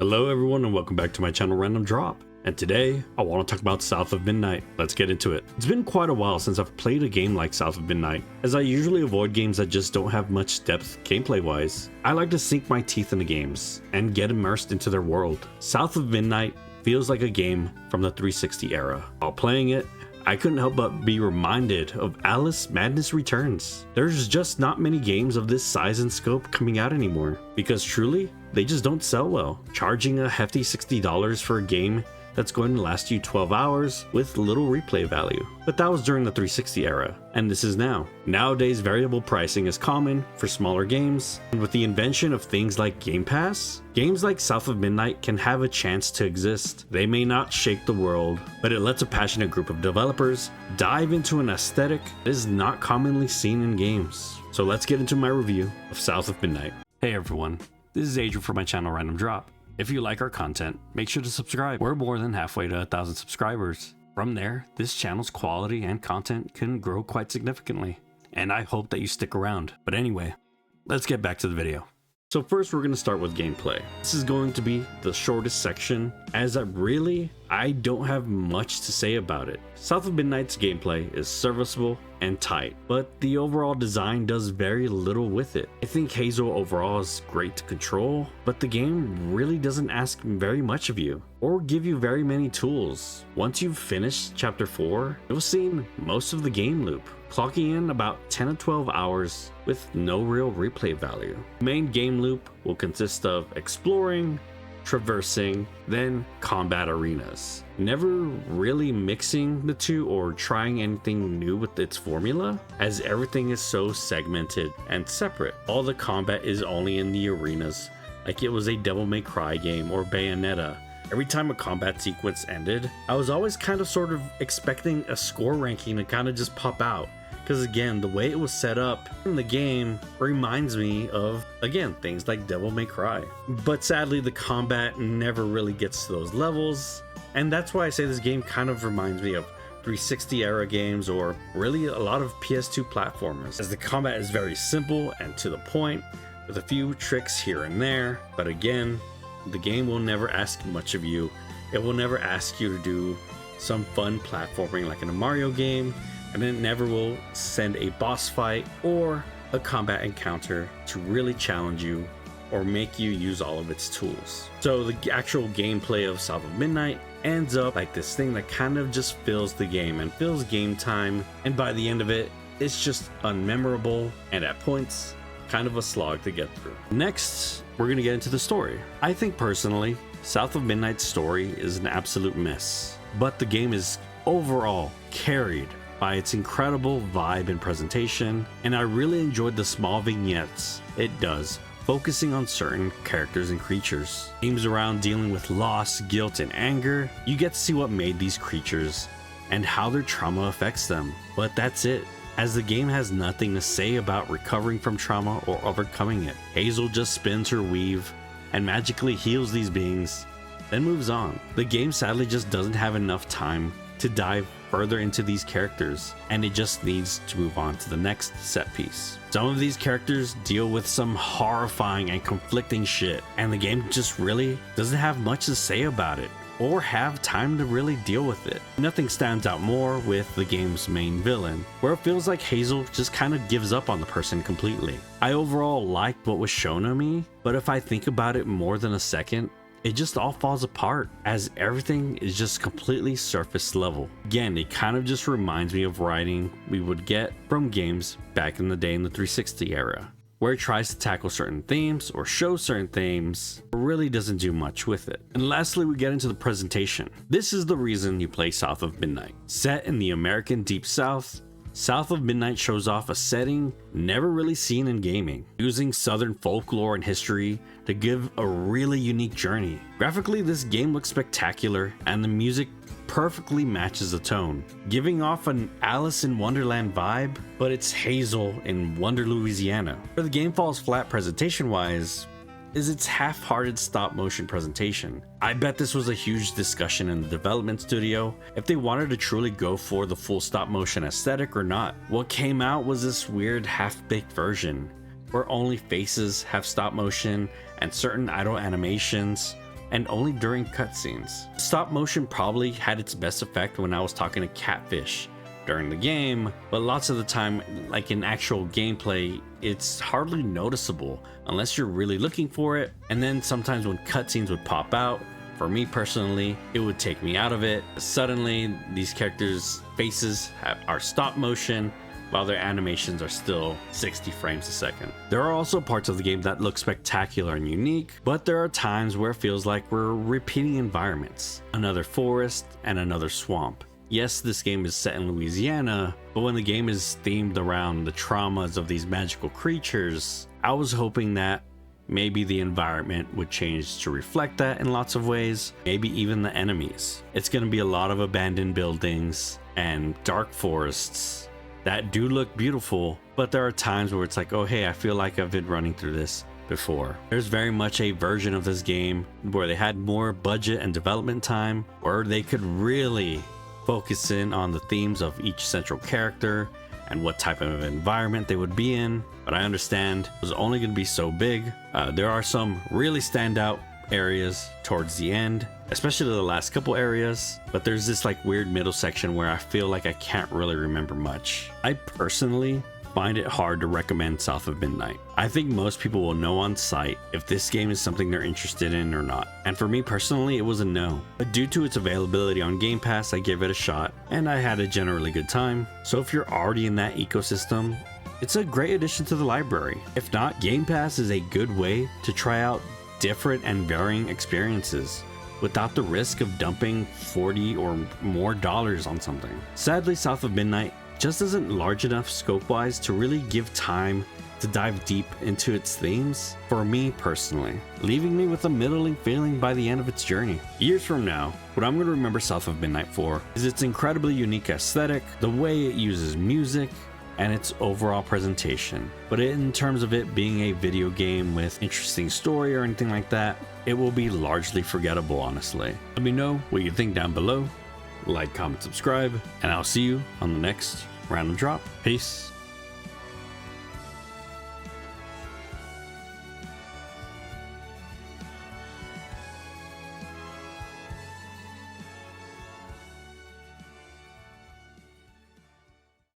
Hello everyone and welcome back to my channel Random Drop. And today I want to talk about South of Midnight. Let's get into it. It's been quite a while since I've played a game like South of Midnight, as I usually avoid games that just don't have much depth gameplay wise. I like to sink my teeth into games and get immersed into their world. South of Midnight feels like a game from the 360 era. While playing it, I couldn't help but be reminded of Alice Madness Returns. There's just not many games of this size and scope coming out anymore, because truly, they just don't sell well. Charging a hefty $60 for a game that's going to last you 12 hours with little replay value. But that was during the 360 era, and this is now. Nowadays, variable pricing is common for smaller games, and with the invention of things like Game Pass, games like South of Midnight can have a chance to exist. They may not shake the world, but it lets a passionate group of developers dive into an aesthetic that is not commonly seen in games. So let's get into my review of South of Midnight. Hey everyone, this is Adrian from my channel Random Drop. If you like our content, make sure to subscribe. We're more than halfway to 1,000 subscribers. From there, this channel's quality and content can grow quite significantly, and I hope that you stick around. But anyway, let's get back to the video. So first we're going to start with gameplay. This is going to be the shortest section, as I don't have much to say about it. South of Midnight's gameplay is serviceable and tight, but the overall design does very little with it. I think Hazel overall is great to control, but the game really doesn't ask very much of you or give you very many tools. Once you've finished chapter 4, you'll see most of the game loop, clocking in about 10 to 12 hours with no real replay value. The main game loop will consist of exploring, traversing, then combat arenas. Never really mixing the two or trying anything new with its formula, as everything is so segmented and separate. All the combat is only in the arenas, like it was a Devil May Cry game or Bayonetta. Every time a combat sequence ended, I was always kind of sort of expecting a score ranking to kind of just pop out. Because again, the way it was set up in the game reminds me of, again, things like Devil May Cry. But sadly, the combat never really gets to those levels. And that's why I say this game kind of reminds me of 360 era games, or really a lot of PS2 platformers, as the combat is very simple and to the point, with a few tricks here and there. But again, the game will never ask much of you. It will never ask you to do some fun platforming like in a Mario game, and it never will send a boss fight or a combat encounter to really challenge you or make you use all of its tools. So the actual gameplay of South of Midnight ends up like this thing that kind of just fills the game and fills game time, and by the end of it, it's just unmemorable and at points kind of a slog to get through. Next, we're gonna get into the story. I think personally, South of Midnight's story is an absolute mess, but the game is overall carried by its incredible vibe and presentation, and I really enjoyed the small vignettes it does, focusing on certain characters and creatures. Themes around dealing with loss, guilt, and anger. You get to see what made these creatures and how their trauma affects them. But that's it, as the game has nothing to say about recovering from trauma or overcoming it. Hazel just spins her weave and magically heals these beings, then moves on. The game sadly just doesn't have enough time to dive further into these characters, and it just needs to move on to the next set piece. Some of these characters deal with some horrifying and conflicting shit, and the game just really doesn't have much to say about it or have time to really deal with it. Nothing stands out more with the game's main villain, where it feels like Hazel just kind of gives up on the person completely. I overall liked what was shown of me, but if I think about it more than a second, it just all falls apart, as everything is just completely surface level. Again, it kind of just reminds me of writing we would get from games back in the day in the 360 era, where it tries to tackle certain themes or show certain themes, but really doesn't do much with it. And lastly, we get into the presentation. This is the reason you play South of Midnight. Set in the American Deep South, South of Midnight shows off a setting never really seen in gaming, using Southern folklore and history to give a really unique journey. Graphically, this game looks spectacular, and the music perfectly matches the tone, giving off an Alice in Wonderland vibe, but it's Hazel in Wonder, Louisiana. Where the game falls flat presentation-wise is its half-hearted stop-motion presentation. I bet this was a huge discussion in the development studio if they wanted to truly go for the full stop-motion aesthetic or not. What came out was this weird half-baked version, where only faces have stop motion and certain idle animations and only during cutscenes. Stop motion probably had its best effect when I was talking to Catfish during the game, but lots of the time, like in actual gameplay, it's hardly noticeable unless you're really looking for it. And then sometimes when cutscenes would pop out, for me personally, it would take me out of it. Suddenly, these characters' faces are stop motion, while their animations are still 60 frames a second. There are also parts of the game that look spectacular and unique, but there are times where it feels like we're repeating environments. Another forest and another swamp. Yes, this game is set in Louisiana, but when the game is themed around the traumas of these magical creatures, I was hoping that maybe the environment would change to reflect that in lots of ways, maybe even the enemies. It's going to be a lot of abandoned buildings and dark forests that do look beautiful, but there are times where it's like, oh hey, I feel like I've been running through this before. There's very much a version of this game where they had more budget and development time, where they could really focus in on the themes of each central character and what type of environment they would be in, but I understand it was only going to be so big. There are some really standout areas towards the end, especially the last couple areas, but there's this like weird middle section where I feel like I can't really remember much. I personally find it hard to recommend South of Midnight. I think most people will know on sight if this game is something they're interested in or not. And for me personally, it was a no. But due to its availability on Game Pass, I gave it a shot and I had a generally good time. So if you're already in that ecosystem, it's a great addition to the library. If not, Game Pass is a good way to try out different and varying experiences without the risk of dumping $40 or more on something. Sadly, South of Midnight just isn't large enough scope-wise to really give time to dive deep into its themes for me personally, leaving me with a middling feeling by the end of its journey. Years from now, what I'm going to remember South of Midnight for is its incredibly unique aesthetic, the way it uses music, and its overall presentation. But in terms of it being a video game with interesting story or anything like that, it will be largely forgettable, honestly. Let me know what you think down below. Like, comment, subscribe, and I'll see you on the next Random Drop. Peace.